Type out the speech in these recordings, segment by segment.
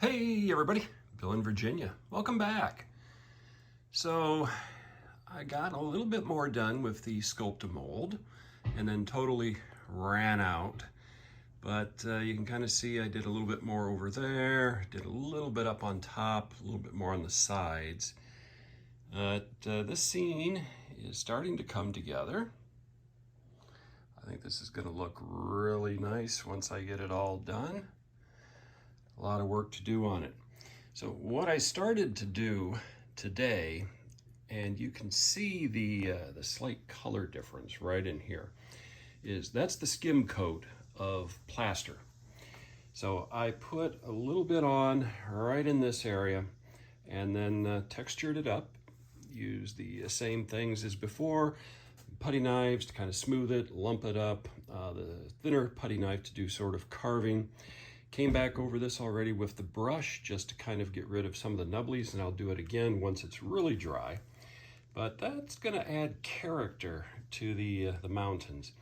Hey everybody, Bill in Virginia. Welcome back. So I got a little bit more done with the sculptamold and then totally ran out. But you can kind of see I did a little bit more over there, did a little bit up on top, a little bit more on the sides. This scene is starting to come together. I think this is going to look really nice once I get it all done. A lot of work to do on it. So what I started to do today, and you can see the slight color difference right in here, is that's the skim coat of plaster. So I put a little bit on right in this area and then textured it up, used the same things as before, putty knives to kind of smooth it, lump it up, the thinner putty knife to do sort of carving. Came back over this already with the brush just to kind of get rid of some of the nubblies, and I'll do it again once it's really dry. But that's going to add character to the mountains.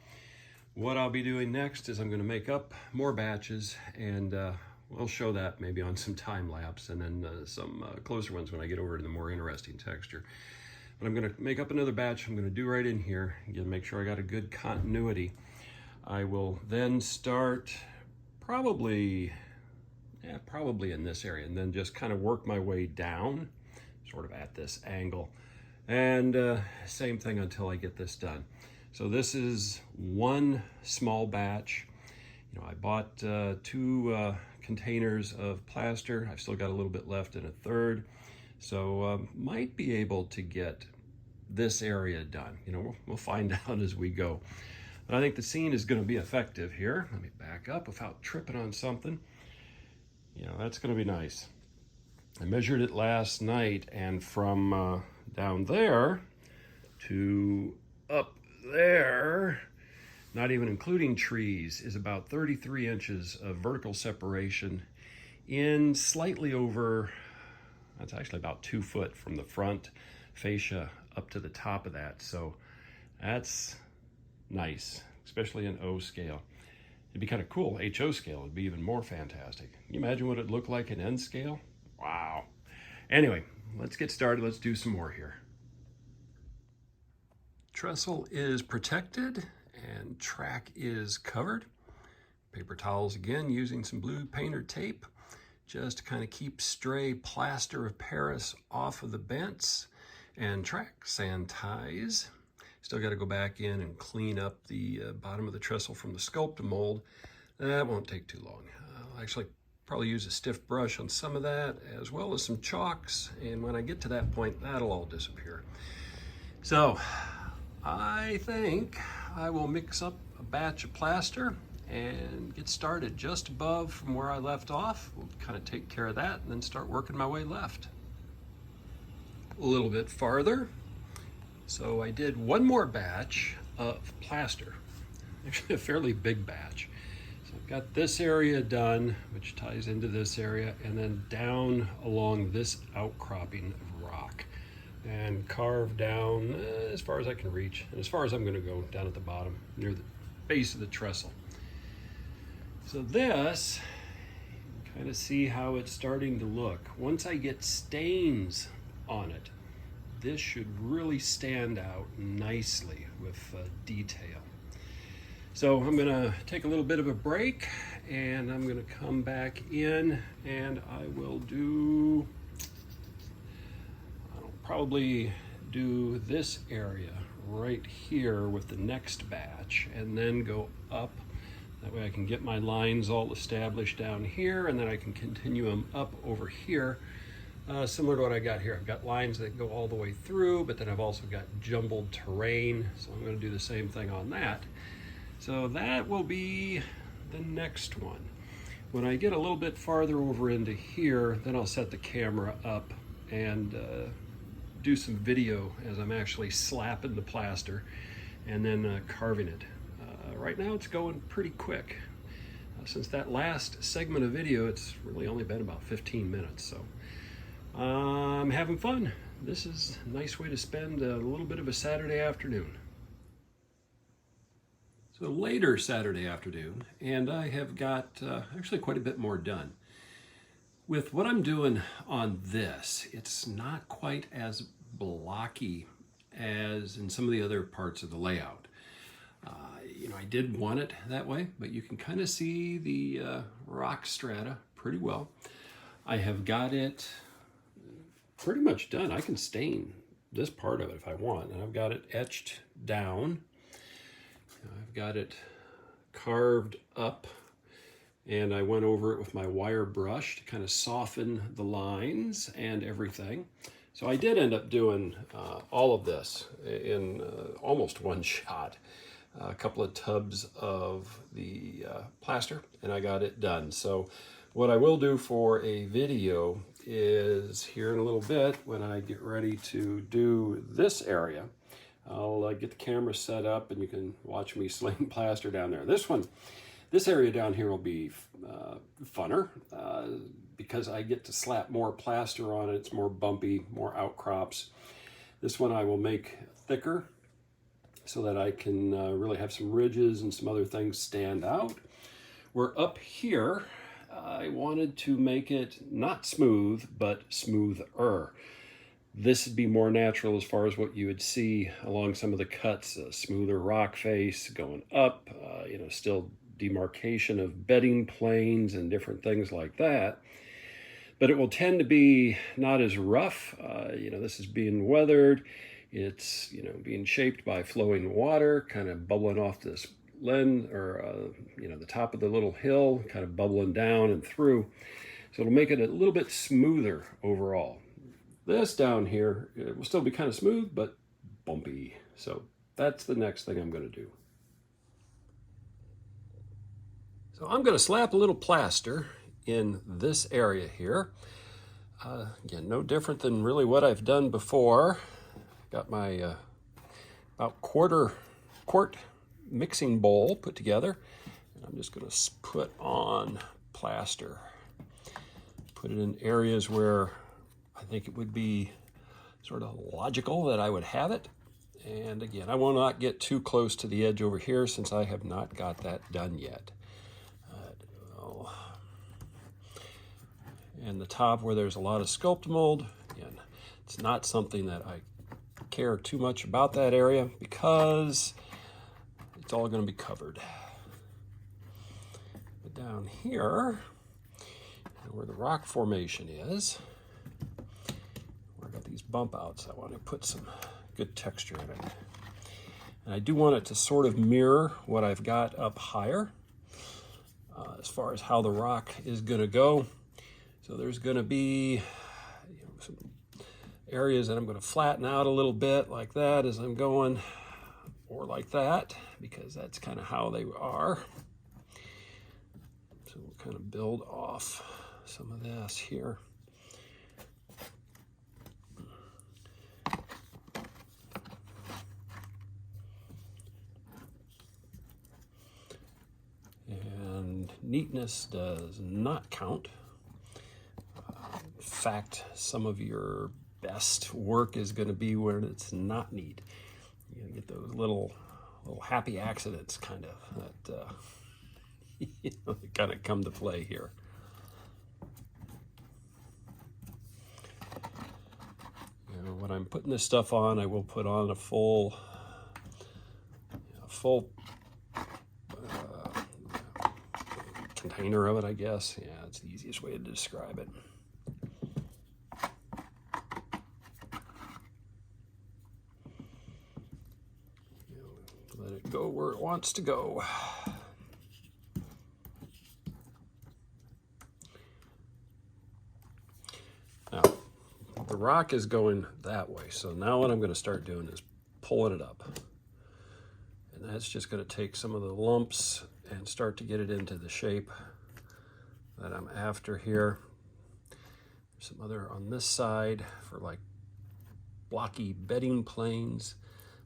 What I'll be doing next is I'm going to make up more batches, and we'll show that maybe on some time lapse and then some closer ones when I get over to the more interesting texture. But I'm going to make up another batch. I'm going to do right in here, again, make sure I got a good continuity. I will then start probably in this area, and then just kind of work my way down, sort of at this angle, and same thing until I get this done. So this is one small batch. You know, I bought two containers of plaster. I've still got a little bit left in a third, so might be able to get this area done. You know, we'll find out as we go. But I think the scene is going to be effective here. Let me back up without tripping on something. You know, that's going to be nice. I measured it last night, and from down there to up there, not even including trees, is about 33 inches of vertical separation in slightly over, that's actually about 2 foot from the front fascia up to the top of that. So that's nice, especially in O scale. It'd be kind of cool. HO scale would be even more fantastic. Can you imagine what it'd look like in N scale? Wow. Anyway, let's get started. Let's do some more here. Trestle is protected and track is covered. Paper towels again, using some blue painter tape just to kind of keep stray plaster of Paris off of the bents, and track sand ties. Still got to go back in and clean up the bottom of the trestle from the sculptamold. That won't take too long. I'll actually probably use a stiff brush on some of that, as well as some chalks, and when I get to that point, that'll all disappear. So I think I will mix up a batch of plaster and get started just above from where I left off. We'll kind of take care of that and then start working my way left. A little bit farther. So I did one more batch of plaster, actually a fairly big batch. So I've got this area done, which ties into this area, and then down along this outcropping of rock, and carve down as far as I can reach, and as far as I'm going to go down at the bottom near the base of the trestle. So this, you can kind of see how it's starting to look. Once I get stains on it, this should really stand out nicely with detail. So I'm gonna take a little bit of a break, and I'm gonna come back in, and I'll probably do this area right here with the next batch, and then go up. That way I can get my lines all established down here, and then I can continue them up over here. Similar to what I got here. I've got lines that go all the way through, but then I've also got jumbled terrain, so I'm going to do the same thing on that. So that will be the next one. When I get a little bit farther over into here, then I'll set the camera up and do some video as I'm actually slapping the plaster and then carving it. Right now it's going pretty quick. Since that last segment of video, it's really only been about 15 minutes, so I'm having fun. This is a nice way to spend a little bit of a Saturday afternoon. So later Saturday afternoon, and I have got actually quite a bit more done. With what I'm doing on this, it's not quite as blocky as in some of the other parts of the layout. I did want it that way, but you can kind of see the rock strata pretty well. I have got it pretty much done. I can stain this part of it if I want, and I've got it etched down. I've got it carved up, and I went over it with my wire brush to kind of soften the lines and everything. So I did end up doing all of this in almost one shot. A couple of tubs of the plaster, and I got it done. So what I will do for a video is here in a little bit, when I get ready to do this area, I'll get the camera set up and you can watch me sling plaster down there. This area down here will be funner because I get to slap more plaster on it. It's more bumpy, more outcrops. This one I will make thicker so that I can really have some ridges and some other things stand out. We're up here. I wanted to make it not smooth, but smoother. This would be more natural as far as what you would see along some of the cuts, a smoother rock face going up, still demarcation of bedding planes and different things like that. But it will tend to be not as rough. This is being weathered. It's, being shaped by flowing water, kind of bubbling off this lens or, the top of the little hill, kind of bubbling down and through. So it'll make it a little bit smoother overall. This down here, it will still be kind of smooth, but bumpy. So that's the next thing I'm going to do. So I'm going to slap a little plaster in this area here. Again, no different than really what I've done before. Got my about quart mixing bowl put together, and I'm just going to put on plaster. Put it in areas where I think it would be sort of logical that I would have it. And again, I will not get too close to the edge over here since I have not got that done yet. And the top where there's a lot of sculptamold, again, it's not something that I care too much about that area because it's all going to be covered. But down here, where the rock formation is, where I got these bump outs, I want to put some good texture in it. And I do want it to sort of mirror what I've got up higher as far as how the rock is going to go. So there's going to be some areas that I'm going to flatten out a little bit like that as I'm going, or like that, because that's kind of how they are. So we'll kind of build off some of this here. And neatness does not count. In fact, some of your best work is going to be when it's not neat. You're going to get those little happy accidents kind of that they kind of come to play here. When I'm putting this stuff on, I will put on a full container of it, I guess. Yeah, it's the easiest way to describe it. Let it go where it wants to go. Now, the rock is going that way, so now what I'm going to start doing is pulling it up. And that's just going to take some of the lumps and start to get it into the shape that I'm after here. Some other on this side for like blocky bedding planes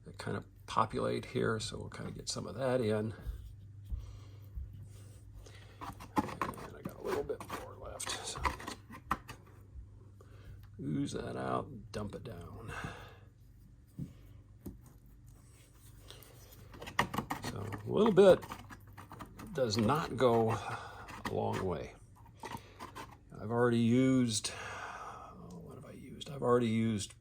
that kind of populate here, so we'll kind of get some of that in. And I got a little bit more left, so ooze that out and dump it down. So a little bit does not go a long way. I've already used, what have I used? I've already used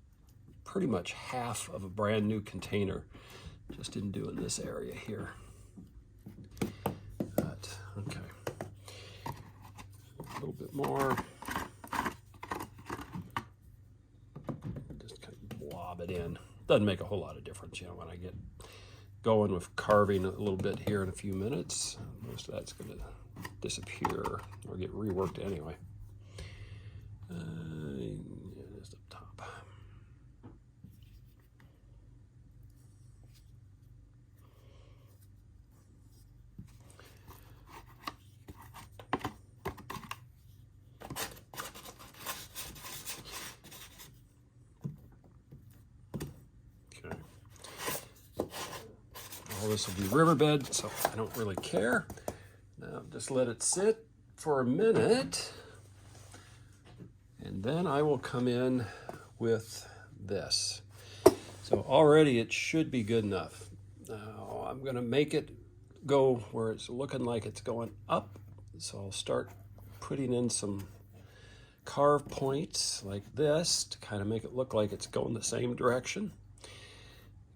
pretty much half of a brand new container just in doing this area here. But, okay. A little bit more. Just kind of blob it in. Doesn't make a whole lot of difference, you know, when I get going with carving a little bit here in a few minutes. Most of that's going to disappear or get reworked anyway. Just up top. Okay. All this will be riverbed, so I don't really care. Now just let it sit for a minute. And then I will come in with this. So already it should be good enough. Now I'm going to make it go where it's looking like it's going up. So I'll start putting in some carve points like this to kind of make it look like it's going the same direction.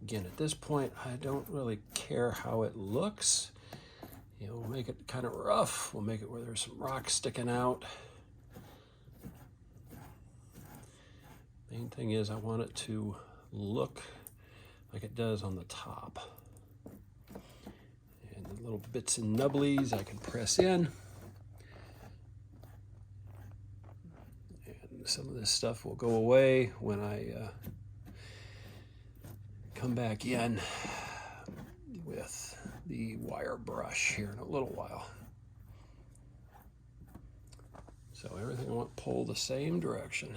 Again, at this point, I don't really care how it looks. You know, we'll make it kind of rough. We'll make it where there's some rocks sticking out. Main thing is I want it to look like it does on the top. And the little bits and nubblies I can press in. And some of this stuff will go away when I come back in with the wire brush here in a little while. So everything I want to pull the same direction.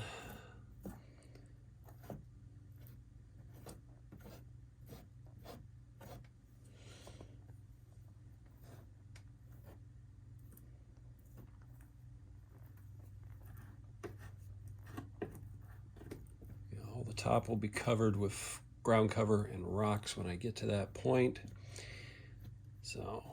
All the top will be covered with ground cover and rocks when I get to that point. So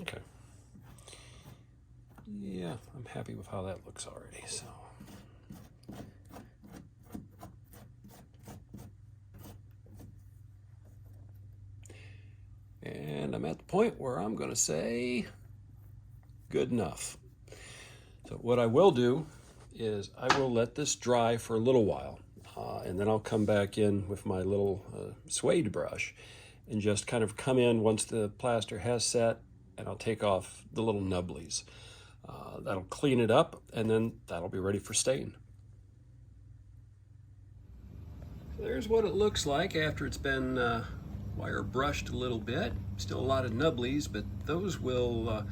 okay. Yeah, I'm happy with how that looks already. So and I'm at the point where I'm going to say good enough. So what I will do is I will let this dry for a little while, and then I'll come back in with my little suede brush and just kind of come in once the plaster has set, and I'll take off the little nubblies. That'll clean it up, and then that'll be ready for stain. So there's what it looks like after it's been wire brushed a little bit. Still a lot of nubblies, but those will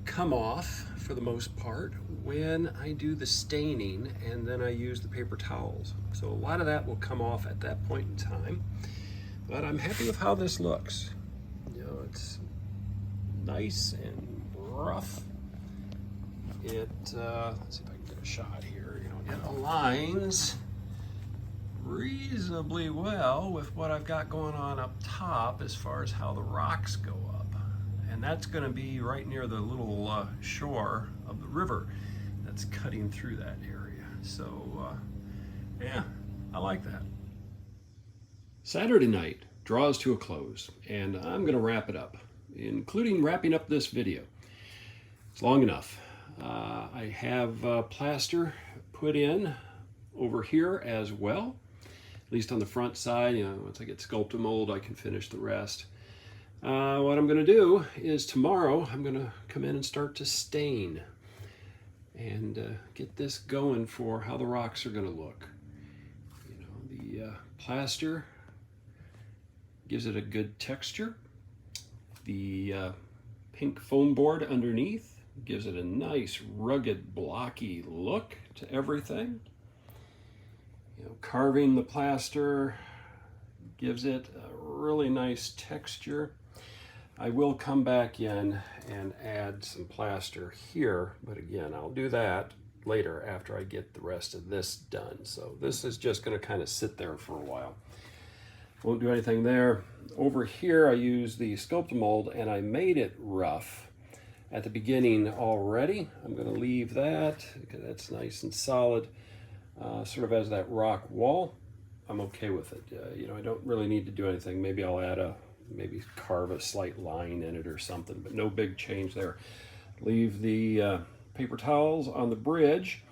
come off for the most part when I do the staining, and then I use the paper towels. So a lot of that will come off at that point in time, but I'm happy with how this looks. You know, it's nice and rough. It, let's see if I can get a shot here. You know, it aligns reasonably well with what I've got going on up top as far as how the rocks go up. And that's going to be right near the little shore of the river that's cutting through that area. So, yeah, I like that. Saturday night draws to a close, and I'm going to wrap it up, including wrapping up this video. It's long enough. I have plaster put in over here as well, at least on the front side. You know, once I get sculptamold, I can finish the rest. What I'm going to do is tomorrow I'm going to come in and start to stain and get this going for how the rocks are going to look. You know, the plaster gives it a good texture. The pink foam board underneath gives it a nice, rugged, blocky look to everything. You know, carving the plaster gives it a really nice texture. I will come back in and add some plaster here, but again, I'll do that later after I get the rest of this done. So this is just going to kind of sit there for a while. Won't do anything there. Over here I use the sculptamold and I made it rough at the beginning already. I'm going to leave that because that's nice and solid, sort of as that rock wall. I'm okay with it. You know, I don't really need to do anything. Maybe I'll add maybe carve a slight line in it or something, but no big change there. Leave the paper towels on the bridge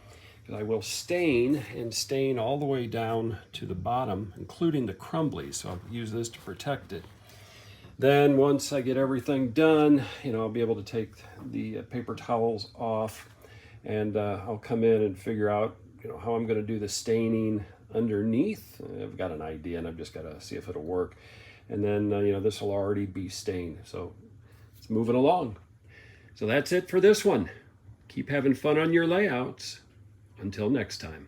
because I will stain all the way down to the bottom, including the crumbly. So I'll use this to protect it. Then once I get everything done, you know, I'll be able to take the paper towels off, and I'll come in and figure out, you know, how I'm going to do the staining underneath. I've got an idea, and I've just got to see if it'll work. And then, you know, this will already be stained. So it's moving along. So that's it for this one. Keep having fun on your layouts. Until next time.